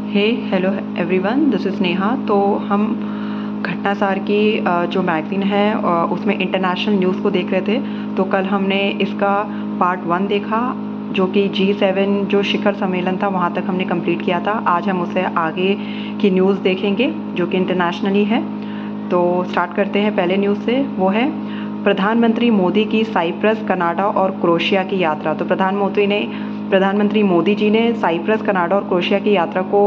Hey hello everyone, this is Neha. तो हम घटनासार की जो मैगज़ीन है उसमें इंटरनेशनल न्यूज़ को देख रहे थे। तो कल हमने इसका पार्ट 1 देखा, जो कि G7 जो शिखर सम्मेलन था वहाँ तक हमने कंप्लीट किया था। आज हम उससे आगे की न्यूज़ देखेंगे जो कि इंटरनेशनली है। तो स्टार्ट करते हैं पहले न्यूज़ से। वो है प्रधानमंत्री मोदी की साइप्रस, कनाडा और क्रोएशिया की यात्रा। तो प्रधानमंत्री मोदी जी ने साइप्रस, कनाडा और क्रोएशिया की यात्रा को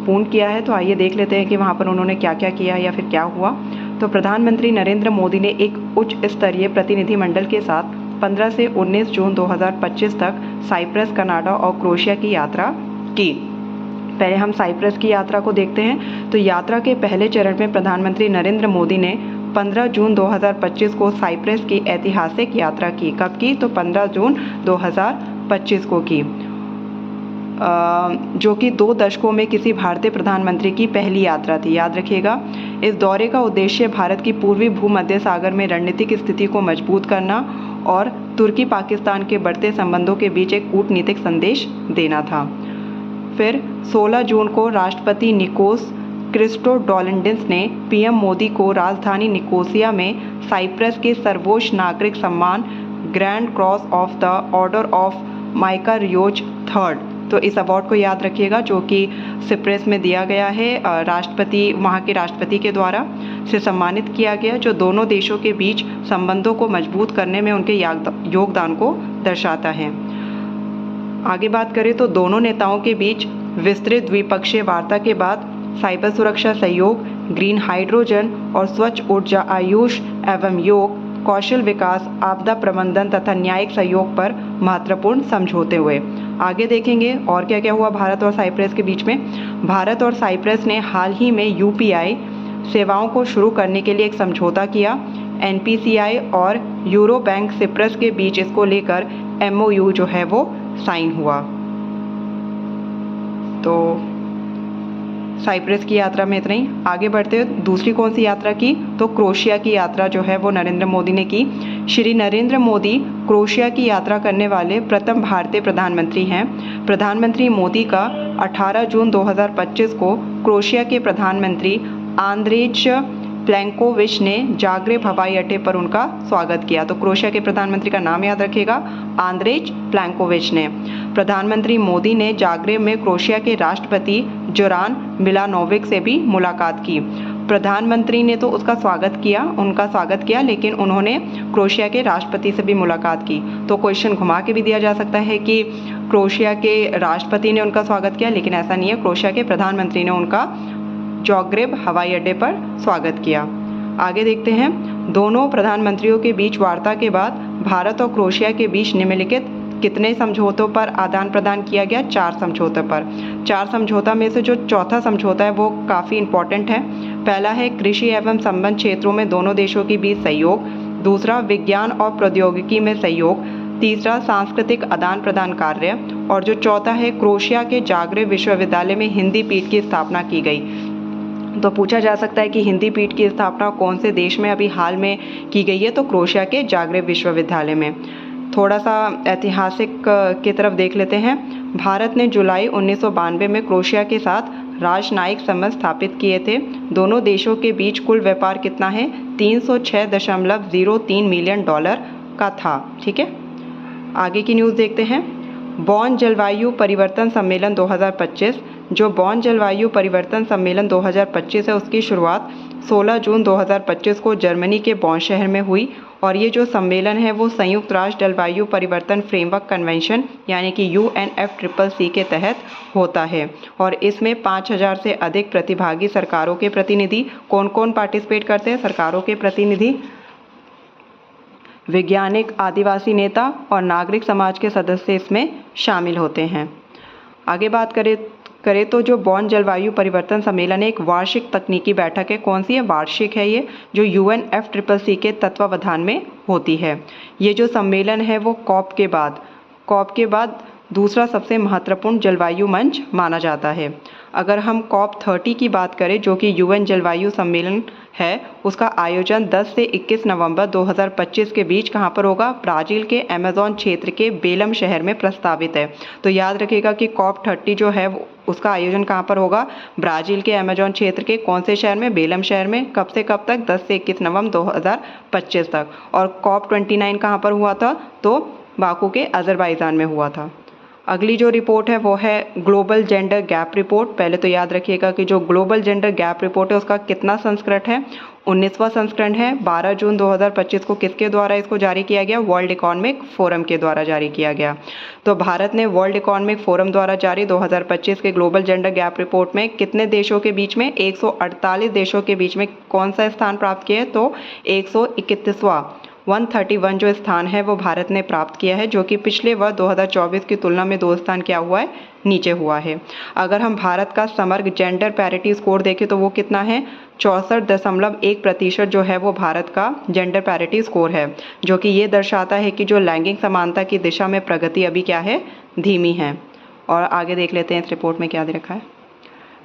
पूर्ण किया है। तो आइए देख लेते हैं कि वहाँ पर उन्होंने क्या क्या किया या फिर क्या हुआ। तो प्रधानमंत्री नरेंद्र मोदी ने एक उच्च स्तरीय प्रतिनिधिमंडल के साथ 15 से 19 जून 2025 तक साइप्रस, कनाडा और क्रोएशिया की यात्रा की। पहले हम साइप्रस की यात्रा को देखते हैं। तो यात्रा के पहले चरण में प्रधानमंत्री नरेंद्र मोदी ने 15 जून 2025 को साइप्रस की ऐतिहासिक यात्रा की। कब की? तो 15 जून 2025 को की, जो कि 2 दशकों में किसी भारतीय प्रधानमंत्री की पहली यात्रा थी। याद रखिएगा, इस दौरे का उद्देश्य भारत की पूर्वी भूमध्य सागर में रणनीतिक स्थिति को मजबूत करना और तुर्की पाकिस्तान के बढ़ते संबंधों के बीच एक कूटनीतिक संदेश देना था। फिर 16 जून को राष्ट्रपति निकोस क्रिस्टोडोलिडस ने पीएम मोदी को राजधानी निकोसिया में साइप्रस के सर्वोच्च नागरिक सम्मान grand cross of the order of Makarios III, तो इस अवार्ड को याद रखिएगा, जो कि सिप्रस में दिया गया है, वहाँ के राष्ट्रपति के द्वारा से सम्मानित किया गया, जो दोनों देशों के बीच संबंधों को मजबूत करने में उनके योगदान को दर्शाता है। आगे बात करें तो दोनों नेताओं के बीच विस्तृत द्विपक्षीय वार्ता के बाद साइबर सुरक्षा सहयोग, ग्रीन हाइड्रोजन और स्वच्छ ऊर्जा, आयुष एवं योग, कौशल विकास, आपदा प्रबंधन तथा न्यायिक सहयोग पर महत्वपूर्ण समझौते हुए। आगे देखेंगे और क्या क्या हुआ भारत और साइप्रस के बीच में। भारत और साइप्रस ने हाल ही में यूपीआई सेवाओं को शुरू करने के लिए एक समझौता किया। एनपीसीआई और यूरो बैंक सिप्रस के बीच इसको लेकर MOU जो है वो साइन हुआ। तो साइप्रस की यात्रा में इतना ही। आगे बढ़ते हुए दूसरी कौन सी यात्रा की? तो क्रोएशिया की यात्रा जो है वो नरेंद्र मोदी ने की। श्री नरेंद्र मोदी क्रोएशिया की यात्रा करने वाले प्रथम भारतीय प्रधानमंत्री हैं। प्रधानमंत्री मोदी का 18 जून 2025 को क्रोएशिया के प्रधानमंत्री आंद्रेज प्लेंकोविच ने जाग्रेब हवाई अड्डे पर उनका स्वागत किया। तो क्रोएशिया के प्रधानमंत्री का नाम याद रखिएगा, आंद्रेज प्लेंकोविच ने। प्रधानमंत्री मोदी ने जाग्रेब में क्रोएशिया के राष्ट्रपति जोरान मिलानोविक से भी मुलाकात की। प्रधानमंत्री ने तो उनका स्वागत किया, लेकिन उन्होंने क्रोएशिया के राष्ट्रपति से भी मुलाकात की। तो क्वेश्चन घुमा के भी दिया जा सकता है कि क्रोएशिया के राष्ट्रपति ने उनका स्वागत किया, लेकिन ऐसा नहीं है, क्रोएशिया के प्रधानमंत्री ने उनका जाग्रेब हवाई अड्डे पर स्वागत किया। आगे देखते हैं। दोनों प्रधानमंत्रियों के बीच वार्ता के बाद भारत और क्रोएशिया के बीच निम्नलिखित कितने समझौतों पर आदान प्रदान किया गया? 4 समझौतों पर। 4 समझौता में से जो चौथा समझौता है वो काफ़ी इम्पोर्टेंट है। पहला है कृषि एवं संबंध क्षेत्रों में दोनों देशों के बीच सहयोग। दूसरा, विज्ञान और प्रौद्योगिकी में सहयोग। तीसरा, सांस्कृतिक आदान प्रदान कार्य। और जो चौथा है, क्रोएशिया के जाग्रेब विश्वविद्यालय में हिंदी पीठ की स्थापना की गई। तो पूछा जा सकता है कि हिंदी पीठ की स्थापना कौन से देश में अभी हाल में की गई है? तो क्रोएशिया के जाग्रेब विश्वविद्यालय में। थोड़ा सा ऐतिहासिक की तरफ देख लेते हैं। भारत ने जुलाई 1992 में क्रोएशिया के साथ राजनयिक संबंध स्थापित किए थे। दोनों देशों के बीच कुल व्यापार कितना है? $306.03 मिलियन का था। ठीक है, आगे की न्यूज़ देखते हैं। बॉन जलवायु परिवर्तन सम्मेलन 2025। जो बॉन जलवायु परिवर्तन सम्मेलन 2025 है, उसकी शुरुआत 16 जून 2025 को जर्मनी के बॉन शहर में हुई। और ये जो सम्मेलन है वो संयुक्त राष्ट्र जलवायु परिवर्तन फ्रेमवर्क कन्वेंशन यानी कि UNFCCC के तहत होता है। और इसमें 5000 से अधिक प्रतिभागी सरकारों के प्रतिनिधि, कौन कौन पार्टिसिपेट करते हैं? सरकारों के प्रतिनिधि, वैज्ञानिक, आदिवासी नेता और नागरिक समाज के सदस्य इसमें शामिल होते हैं। आगे बात करें तो जो बॉन जलवायु परिवर्तन सम्मेलन एक वार्षिक तकनीकी बैठक है। कौन सी है? वार्षिक है ये, जो UNFCCC के तत्वावधान में होती है। ये जो सम्मेलन है वो कॉप के बाद दूसरा सबसे महत्वपूर्ण जलवायु मंच माना जाता है। अगर हम COP30 की बात करें, जो कि UN जलवायु सम्मेलन है, उसका आयोजन 10 से 21 नवंबर 2025 के बीच कहाँ पर होगा? ब्राज़ील के अमेज़न क्षेत्र के बेलम शहर में प्रस्तावित है। तो याद रखिएगा कि COP30 जो है उसका आयोजन कहाँ पर होगा? ब्राज़ील के अमेज़न क्षेत्र के कौन से शहर में? बेलम शहर में। कब से कब तक? 10 से 21 नवंबर 2025 तक। और COP29 कहाँ पर हुआ था? तो बाकू के अज़रबैजान में हुआ था। अगली जो रिपोर्ट है वो है ग्लोबल जेंडर गैप रिपोर्ट। पहले तो याद रखिएगा कि जो ग्लोबल जेंडर गैप रिपोर्ट है उसका कितना संस्करण है? 19वां संस्करण है। 12 जून 2025 को किसके द्वारा इसको जारी किया गया? वर्ल्ड इकोनॉमिक फोरम के द्वारा जारी किया गया। तो भारत ने वर्ल्ड इकोनॉमिक फोरम द्वारा जारी 2025 के ग्लोबल जेंडर गैप रिपोर्ट में कितने देशों के बीच में? 148 देशों के बीच में कौन सा स्थान प्राप्त किया है? तो 131वां 131 जो स्थान है वो भारत ने प्राप्त किया है, जो कि पिछले वर्ष 2024 की तुलना में 2 स्थान क्या हुआ है? नीचे हुआ है। अगर हम भारत का समग्र जेंडर पैरिटी स्कोर देखें तो वो कितना है? 64.1% जो है वो भारत का जेंडर पैरिटी स्कोर है, जो कि ये दर्शाता है कि जो लैंगिक समानता की दिशा में प्रगति अभी क्या है? धीमी है। और आगे देख लेते हैं इस रिपोर्ट में क्या दे रखा है।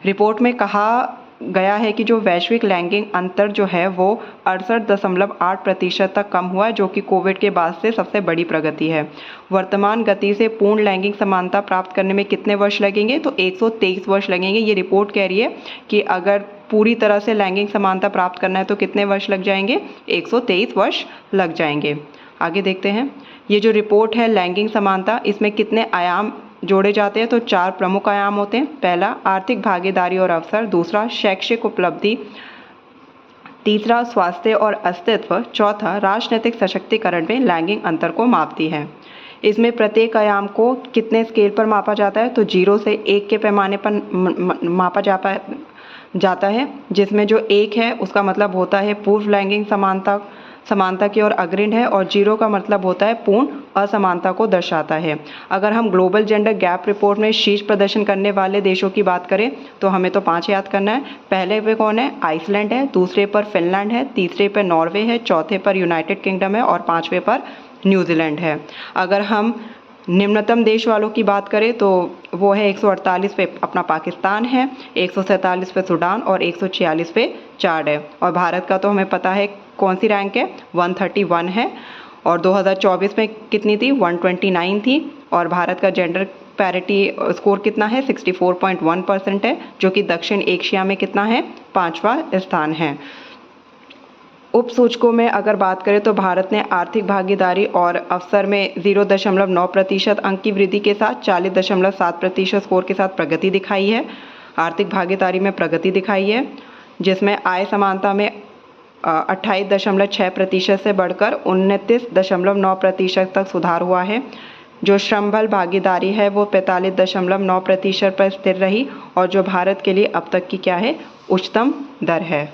रिपोर्ट में कहा गया है कि जो वैश्विक लैंगिक अंतर जो है वो 68.8% तक कम हुआ है, जो कि कोविड के बाद से सबसे बड़ी प्रगति है। वर्तमान गति से पूर्ण लैंगिक समानता प्राप्त करने में कितने वर्ष लगेंगे? तो 123 वर्ष लगेंगे। ये रिपोर्ट कह रही है कि अगर पूरी तरह से लैंगिक समानता प्राप्त करना है तो कितने वर्ष लग जाएंगे? 123 वर्ष लग जाएंगे। आगे देखते हैं। ये जो रिपोर्ट है लैंगिक समानता, इसमें कितने आयाम जोड़े जाते हैं? तो 4 प्रमुख आयाम होते हैं। पहला आर्थिक भागीदारी और अवसर, दूसरा शैक्षिक उपलब्धि, तीसरा स्वास्थ्य और अस्तित्व, चौथा राजनीतिक सशक्तिकरण में लैंगिक अंतर को मापती है। इसमें प्रत्येक आयाम को कितने स्केल पर मापा जाता है? तो 0 से 1 के पैमाने पर मापा जाता है, जिसमें जो 1 है उसका मतलब होता है पूर्व लैंगिक समानता की ओर अग्रणी है, और 0 का मतलब होता है पूर्ण असमानता को दर्शाता है। अगर हम ग्लोबल जेंडर गैप रिपोर्ट में शीर्ष प्रदर्शन करने वाले देशों की बात करें तो हमें तो 5 याद करना है। पहले पे कौन है? आइसलैंड है, दूसरे पर फिनलैंड है, तीसरे पर नॉर्वे है, चौथे पर यूनाइटेड किंगडम है और 5वें पर न्यूजीलैंड है। अगर हम निम्नतम देश वालों की बात करें तो वो है 148 पे अपना पाकिस्तान है, 147 पे सूडान और 146 पे चाड है। और भारत का तो हमें पता है कौन सी रैंक है? 131 है। और 2024 में कितनी थी? 129 थी। और भारत का जेंडर पैरिटी स्कोर कितना है? 64.1% है, जो कि दक्षिण एशिया में कितना है? 5वां स्थान है। उप सूचकों में अगर बात करें तो भारत ने आर्थिक भागीदारी और अवसर में 0.9% अंक की वृद्धि के साथ 40.7% स्कोर के साथ प्रगति दिखाई है। आर्थिक भागीदारी में प्रगति दिखाई है, जिसमें आय समानता में 28.6% से बढ़कर 29.9% तक सुधार हुआ है। जो श्रम बल भागीदारी है वो 45.9% पर स्थिर रही, और जो भारत के लिए अब तक की क्या है? उच्चतम दर है।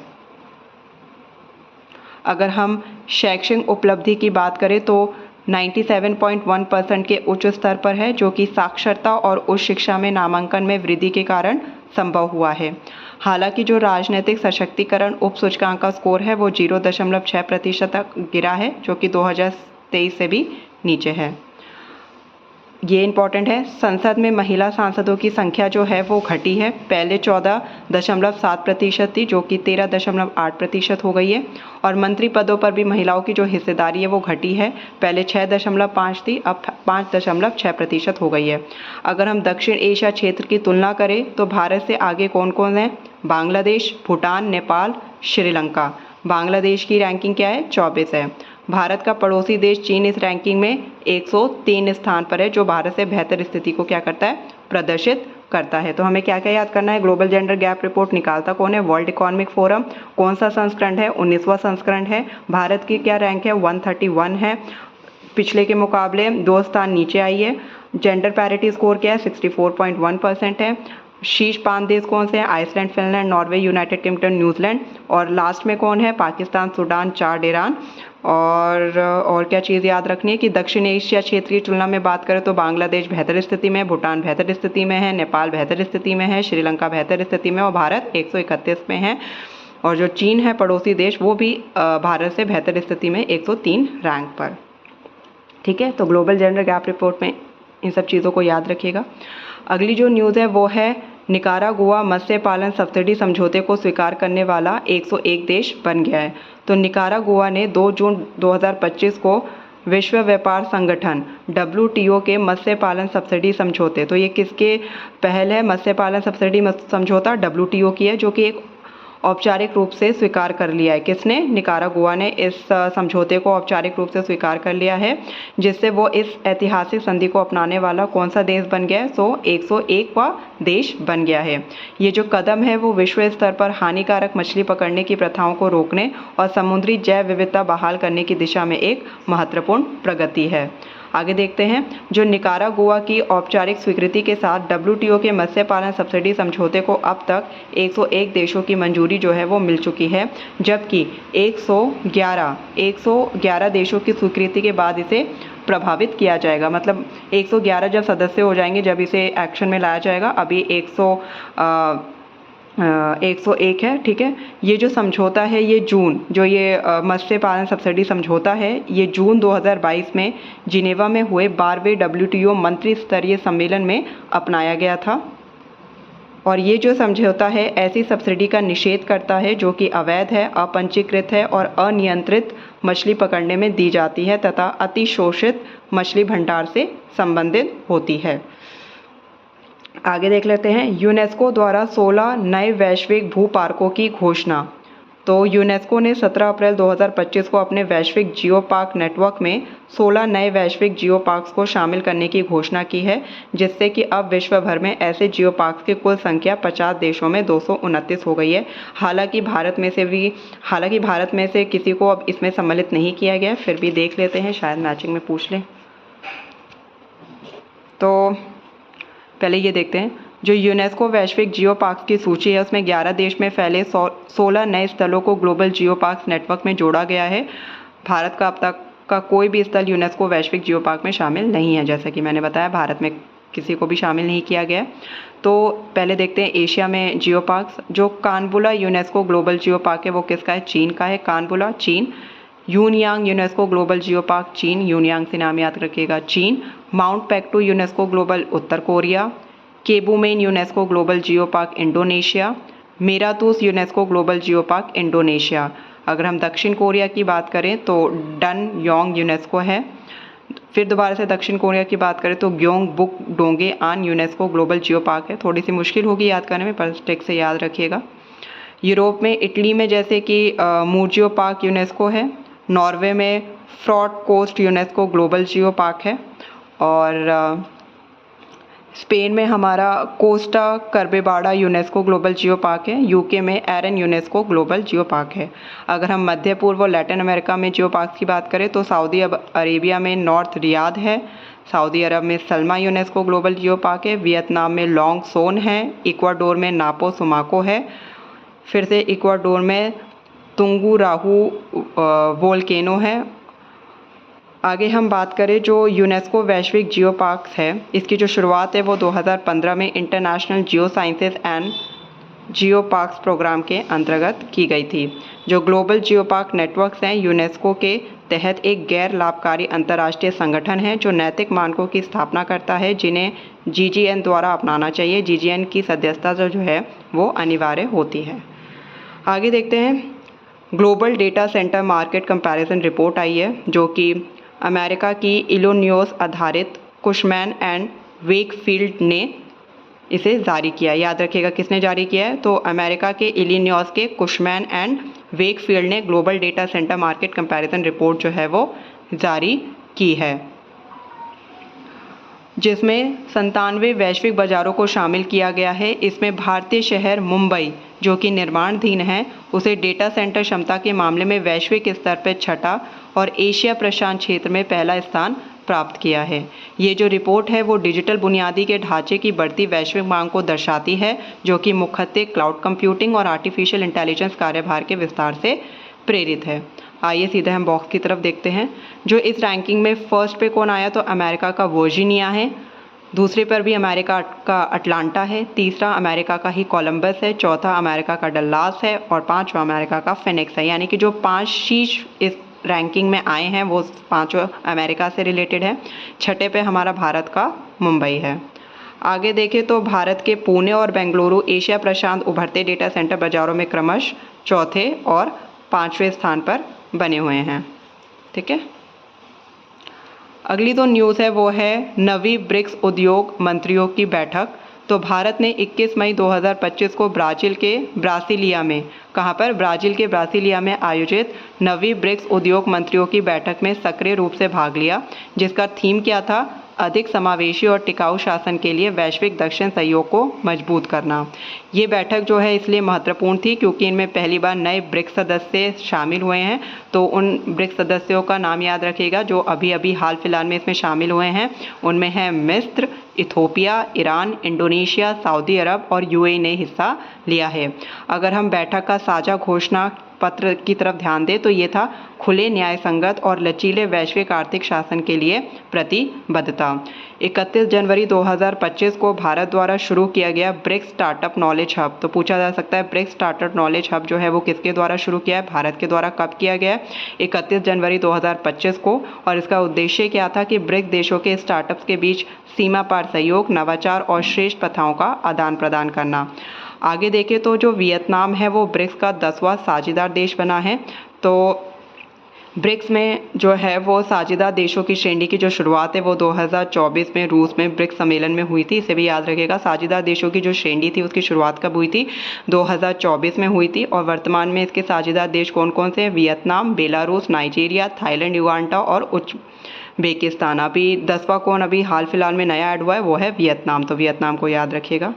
अगर हम शैक्षिक उपलब्धि की बात करें तो 97.1% के उच्च स्तर पर है, जो कि साक्षरता और उच्च शिक्षा में नामांकन में वृद्धि के कारण संभव हुआ है। हालांकि जो राजनीतिक सशक्तिकरण उप सूचकांक का स्कोर है वो 0.6% तक गिरा है, जो कि 2023 से भी नीचे है। ये इंपॉर्टेंट है। संसद में महिला सांसदों की संख्या जो है वो घटी है। पहले 14.7% थी, जो कि 13.8% हो गई है। और मंत्री पदों पर भी महिलाओं की जो हिस्सेदारी है वो घटी है। पहले 6.5 थी, अब 5.6% हो गई है। अगर हम दक्षिण एशिया क्षेत्र की तुलना करें तो भारत से आगे कौन कौन है? बांग्लादेश, भूटान, नेपाल, श्रीलंका। बांग्लादेश की रैंकिंग क्या है? 24 है। भारत का पड़ोसी देश चीन इस रैंकिंग में 103 स्थान पर है, जो भारत से बेहतर स्थिति को क्या करता है? प्रदर्शित करता है। तो हमें क्या क्या याद करना है? ग्लोबल जेंडर गैप रिपोर्ट निकालता कौन है? World economic forum. कौन सा संस्करण है? 19वां संस्करण है। भारत की क्या रैंक है? 131 है, पिछले के मुकाबले 2 स्थान नीचे आई है। जेंडर पैरिटी स्कोर क्या है? 64.1% है। शीर्ष 5 देश कौन से हैं? Iceland, Finland, Norway, United Kingdom, New Zealand. और लास्ट में कौन है? Pakistan, Sudan, Chad, Iran. और क्या चीज़ याद रखनी है कि दक्षिण एशिया क्षेत्र की तुलना में बात करें तो बांग्लादेश बेहतर स्थिति में, भूटान बेहतर स्थिति में है, नेपाल बेहतर स्थिति में है, श्रीलंका बेहतर स्थिति में, और भारत 131 में है। और जो चीन है पड़ोसी देश, वो भी भारत से बेहतर स्थिति में 103 रैंक पर। ठीक है, तो ग्लोबल जेंडर गैप रिपोर्ट में इन सब चीज़ों को याद रखिएगा। अगली जो न्यूज़ है वो है निकारागुआ मत्स्य पालन सब्सिडी समझौते को स्वीकार करने वाला 101 देश बन गया है। तो निकारागुआ ने 2 जून 2025 को विश्व व्यापार संगठन WTO के मत्स्य पालन सब्सिडी समझौते। तो ये किसके पहल है? मत्स्य पालन सब्सिडी समझौता WTO की है, जो कि एक औपचारिक रूप से स्वीकार कर लिया है। किसने? निकारागुआ ने इस समझौते को औपचारिक रूप से स्वीकार कर लिया है, जिससे वो इस ऐतिहासिक संधि को अपनाने वाला कौन सा देश बन गया है? 101वां देश बन गया है। ये जो कदम है वो विश्व स्तर पर हानिकारक मछली पकड़ने की प्रथाओं को रोकने और समुद्री जैव विविधता बहाल करने की दिशा में एक महत्वपूर्ण प्रगति है। आगे देखते हैं। जो निकारागुआ की औपचारिक स्वीकृति के साथ WTO के मत्स्य पालन सब्सिडी समझौते को अब तक 101 देशों की मंजूरी जो है वो मिल चुकी है, जबकि 111 देशों की स्वीकृति के बाद इसे प्रभावित किया जाएगा। मतलब 111 जब सदस्य हो जाएंगे जब इसे एक्शन में लाया जाएगा। अभी 101 है, ठीक है। ये जो समझौता है ये जून, जो ये मत्स्य पालन सब्सिडी समझौता है, ये जून 2022 में जिनेवा में हुए 12वें WTO मंत्री स्तरीय सम्मेलन में अपनाया गया था। और ये जो समझौता है ऐसी सब्सिडी का निषेध करता है जो कि अवैध है, अपंजीकृत है और अनियंत्रित मछली पकड़ने में दी जाती है तथा अतिशोषित मछली भंडार से संबंधित होती है। आगे देख लेते हैं। यूनेस्को द्वारा 16 नए वैश्विक भू पार्कों की घोषणा। तो यूनेस्को ने 17 अप्रैल 2025 को अपने वैश्विक जियो पार्क नेटवर्क में 16 नए वैश्विक जियो पार्क्स को शामिल करने की घोषणा की है, जिससे कि अब विश्व भर में ऐसे जियो पार्क्स की कुल संख्या 50 देशों में 229 हो गई है। हालांकि भारत में से किसी को अब इसमें सम्मिलित नहीं किया गया, फिर भी देख लेते हैं, शायद मैचिंग में पूछ लें। तो पहले ये देखते हैं। जो यूनेस्को वैश्विक जियो पार्क्स की सूची है उसमें 11 देश में फैले 16 नए स्थलों को ग्लोबल जियो पार्क्स नेटवर्क में जोड़ा गया है। भारत का अब तक का कोई भी स्थल यूनेस्को वैश्विक जियो पार्क में शामिल नहीं है। जैसा कि मैंने बताया, भारत में किसी को भी शामिल नहीं किया गया। तो पहले देखते हैं एशिया में जियो पार्क्स। जो कानबुला यूनेस्को ग्लोबल जियो पार्क है वो किसका है? चीन का है। कानबुला, चीन। यूनयांग यूनेस्को ग्लोबल जियो पार्क, चीन। यूनयांग से नाम याद रखिएगा, चीन। माउंट पेक्टू यूनेस्को ग्लोबल, उत्तर कोरिया। केबुमेन यूनेस्को ग्लोबल जियो park, Indonesia. Meratus UNESCO global जियो पार्क, इंडोनेशिया। अगर हम दक्षिण कोरिया की बात करें तो डन योंग यूनेस्को है। फिर दोबारा से दक्षिण कोरिया की बात करें तो ग्योंग बुक डोंगे आन यूनेस्को ग्लोबल जियो पार्क है। थोड़ी सी मुश्किल होगी याद करने में, पर टेक्स्ट से याद रखिएगा। यूरोप में इटली में जैसे कि मूर्जियो पार्क यूनेस्को है। नॉर्वे में फ्रॉड कोस्ट यूनेस्को ग्लोबल जियो पार्क है। और स्पेन में हमारा कोस्टा कर्बेबाडा यूनेस्को ग्लोबल जियो पार्क है। यूके में एरन यूनेस्को ग्लोबल जियो पार्क है। अगर हम मध्य पूर्व और लैटिन अमेरिका में जियो पार्क की बात करें तो सऊदी अरेबिया में नॉर्थ रियाद है। सऊदी अरब में सल्मा यूनेस्को ग्लोबल जियो पार्क है। वियतनाम में लॉन्ग सोन है। इक्वाडोर में नापो सुमाको है। फिर से इक्वाडोर में तुंगुराहू वोल्केनो है। आगे हम बात करें जो यूनेस्को वैश्विक जियो पार्क्स है, इसकी जो शुरुआत है वो 2015 में international geosciences and geoparks programme के अंतर्गत की गई थी। जो ग्लोबल जियो पार्क नेटवर्क्स हैं यूनेस्को के तहत एक गैर लाभकारी अंतर्राष्ट्रीय संगठन है जो नैतिक मानकों की स्थापना करता है, जिन्हें GGN द्वारा अपनाना चाहिए। GGN की सदस्यता जो है वो अनिवार्य होती है। आगे देखते हैं। Global data centre market comparison report आई है, जो कि अमेरिका की इलिनॉइस आधारित कुशमैन एंड वेकफील्ड ने इसे जारी किया। याद रखिएगा किसने जारी किया है? तो अमेरिका के इलिनॉइस के कुशमैन एंड वेकफील्ड ने global data centre market comparison report जो है वो जारी की है, जिसमें 97 वैश्विक बाज़ारों को शामिल किया गया है। इसमें भारतीय शहर मुंबई, जो कि निर्माणाधीन है, उसे डेटा सेंटर क्षमता के मामले में वैश्विक स्तर पर छठा और एशिया प्रशांत क्षेत्र में पहला स्थान प्राप्त किया है। ये जो रिपोर्ट है वो डिजिटल बुनियादी के ढांचे की बढ़ती वैश्विक मांग को दर्शाती है, जो कि मुख्यतः क्लाउड कंप्यूटिंग और आर्टिफिशियल इंटेलिजेंस कार्यभार के विस्तार से प्रेरित है। आइए सीधे हम बॉक्स की तरफ देखते हैं। जो इस रैंकिंग में फर्स्ट पे कौन आया? तो अमेरिका का वर्जीनिया है। दूसरे पर भी अमेरिका का अटलांटा है। तीसरा अमेरिका का ही कोलंबस है। चौथा अमेरिका का डल्लास है। और पांचवा अमेरिका का फिनिक्स है। यानी कि जो 5 शीर्ष इस रैंकिंग में आए हैं वो पांचों अमेरिका से रिलेटेड है। छठे पे हमारा भारत का मुंबई है। आगे देखें तो भारत के पुणे और बेंगलुरु एशिया प्रशांत उभरते डेटा सेंटर बाजारों में क्रमशः चौथे और 5वें स्थान पर बने हुए हैं। ठीक है। अगली जो न्यूज़ है वो है नवी ब्रिक्स उद्योग मंत्रियों की बैठक। तो भारत ने 21 मई 2025 को ब्राज़ील के ब्रासिलिया में, कहाँ पर, ब्राज़ील के ब्रासिलिया में आयोजित नवी ब्रिक्स उद्योग मंत्रियों की बैठक में सक्रिय रूप से भाग लिया, जिसका थीम क्या था, अधिक समावेशी और टिकाऊ शासन के लिए वैश्विक दक्षिण सहयोग को मजबूत करना। ये बैठक जो है इसलिए महत्वपूर्ण थी क्योंकि इनमें पहली बार नए ब्रिक्स सदस्य शामिल हुए हैं। तो उन ब्रिक्स सदस्यों का नाम याद रखिएगा जो अभी अभी हाल फिलहाल में इसमें शामिल हुए हैं। उनमें है मिस्र, इथोपिया, ईरान, इंडोनेशिया, सऊदी अरब और यूएई ने हिस्सा लिया है। अगर हम बैठक का साझा घोषणा पत्र की तरफ ध्यान दें तो ये था खुले, न्याय संगत और लचीले वैश्विक आर्थिक शासन के लिए प्रतिबद्धता। 31 जनवरी 2025 को भारत द्वारा शुरू किया गया ब्रिक्स स्टार्टअप नॉलेज हब। तो पूछा जा सकता है ब्रिक्स स्टार्टअप नॉलेज हब जो है वो किसके द्वारा शुरू किया है, भारत के द्वारा कब किया गया है, 31 जनवरी 2025 को। और इसका उद्देश्य क्या था कि ब्रिक्स देशों के स्टार्टअप्स के बीच सीमा पार सहयोग, नवाचार और श्रेष्ठ प्रथाओं का आदान प्रदान करना। आगे देखें तो जो वियतनाम है वो ब्रिक्स का 10वां साझेदार देश बना है। तो ब्रिक्स में जो है वो साझेदार देशों की श्रेणी की जो शुरुआत है वो 2024 में रूस में ब्रिक्स सम्मेलन में हुई थी। इसे भी याद रखिएगा, साझेदार देशों की जो श्रेणी थी उसकी शुरुआत कब हुई थी, 2024 में हुई थी। और वर्तमान में इसके साझेदार देश कौन कौन से हैं, Vietnam, Belarus, Nigeria, Thailand, Uganda और उज्बेकिस्तान। अभी 10वां कौन अभी हाल फिलहाल में नया ऐड हुआ है वो है वियतनाम। तो वियतनाम को याद रखिएगा।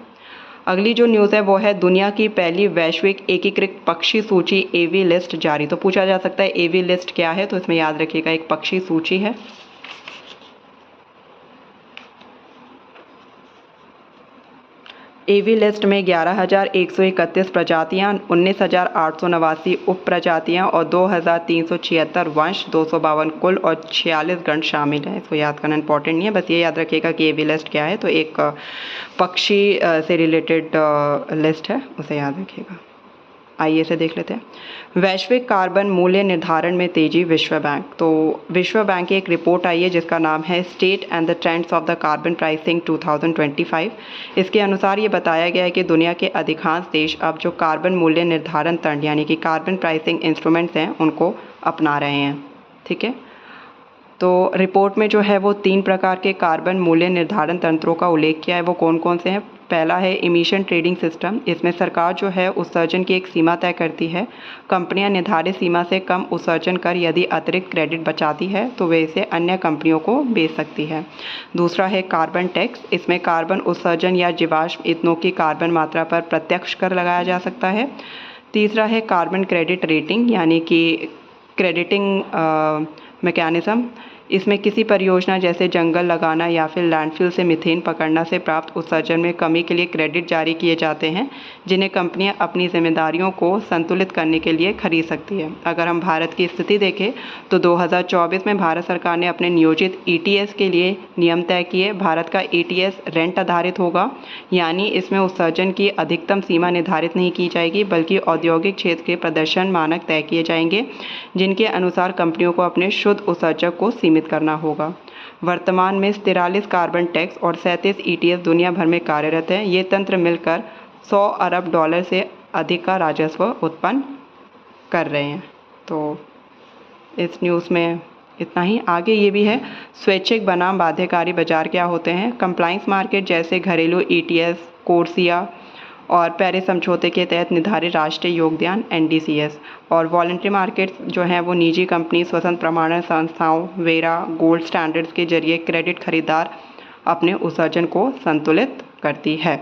अगली जो न्यूज़ है वो है दुनिया की पहली वैश्विक एकीकृत पक्षी सूची एवी लिस्ट जारी। तो पूछा जा सकता है एवी लिस्ट क्या है, तो इसमें याद रखिएगा एक पक्षी सूची है। एवी लिस्ट में 11,131 प्रजातियां, 19,889 उप प्रजातियां और 2,376 वंश, 252 कुल और 46 गण शामिल हैं। इसको याद करना इंपॉर्टेंट नहीं है, बस ये याद रखिएगा कि एवी लिस्ट क्या है। तो एक पक्षी से रिलेटेड लिस्ट है, उसे याद रखिएगा। आइए इसे देख लेते हैं। वैश्विक कार्बन मूल्य निर्धारण में तेजी, विश्व बैंक। तो विश्व बैंक की एक रिपोर्ट आई है जिसका नाम है state and the trends of the carbon pricing 2025। इसके अनुसार ये बताया गया है कि दुनिया के अधिकांश देश अब जो कार्बन मूल्य निर्धारण तंत्र यानी कि कार्बन प्राइसिंग इंस्ट्रूमेंट्स हैं उनको अपना रहे हैं। ठीक है, तो रिपोर्ट में जो है वो 3 प्रकार के कार्बन मूल्य निर्धारण तंत्रों का उल्लेख किया है। वो कौन कौन से हैं, पहला है इमिशन ट्रेडिंग सिस्टम। इसमें सरकार जो है उत्सर्जन की एक सीमा तय करती है। कंपनियां निर्धारित सीमा से कम उत्सर्जन कर यदि अतिरिक्त क्रेडिट बचाती है तो वे इसे अन्य कंपनियों को बेच सकती है। दूसरा है कार्बन टैक्स। इसमें कार्बन उत्सर्जन या जीवाश्म ईंधनों की कार्बन मात्रा पर प्रत्यक्ष कर लगाया जा सकता है। तीसरा है कार्बन क्रेडिट रेटिंग यानी कि क्रेडिटिंग मैकेनिज्म। इसमें किसी परियोजना जैसे जंगल लगाना या फिर लैंडफिल से मीथेन पकड़ना से प्राप्त उत्सर्जन में कमी के लिए क्रेडिट जारी किए जाते हैं जिन्हें कंपनियां अपनी जिम्मेदारियों को संतुलित करने के लिए खरीद सकती है। अगर हम भारत की स्थिति देखें तो 2024 में भारत सरकार ने अपने नियोजित ETS के लिए नियम तय किए। भारत का ETS रेंट आधारित होगा, यानी इसमें उत्सर्जन की अधिकतम सीमा निर्धारित नहीं की जाएगी बल्कि औद्योगिक क्षेत्र के प्रदर्शन मानक तय किए जाएंगे जिनके अनुसार कंपनियों को अपने शुद्ध उत्सर्जक को सीमित करना होगा। वर्तमान में 43 कार्बन टैक्स और 37 ETS दुनिया भर में कार्यरत हैं। ये तंत्र मिलकर $100 अरब से अधिक का राजस्व उत्पन्न कर रहे हैं। तो इस न्यूज़ में इतना ही। आगे ये भी है स्वैच्छिक बनाम बाध्यकारी बाजार क्या होते हैं। कंप्लायंस मार्केट जैसे घरेलू ETS, कोर्सिया और पेरिस समझौते के तहत निर्धारित राष्ट्रीय योगदान NDCS और वॉलंटरी मार्केट्स जो हैं वो निजी कंपनी, स्वतंत्र प्रमाणन संस्थाओं, वेरा, गोल्ड स्टैंडर्ड्स के जरिए क्रेडिट खरीदार अपने उत्सर्जन को संतुलित करती है।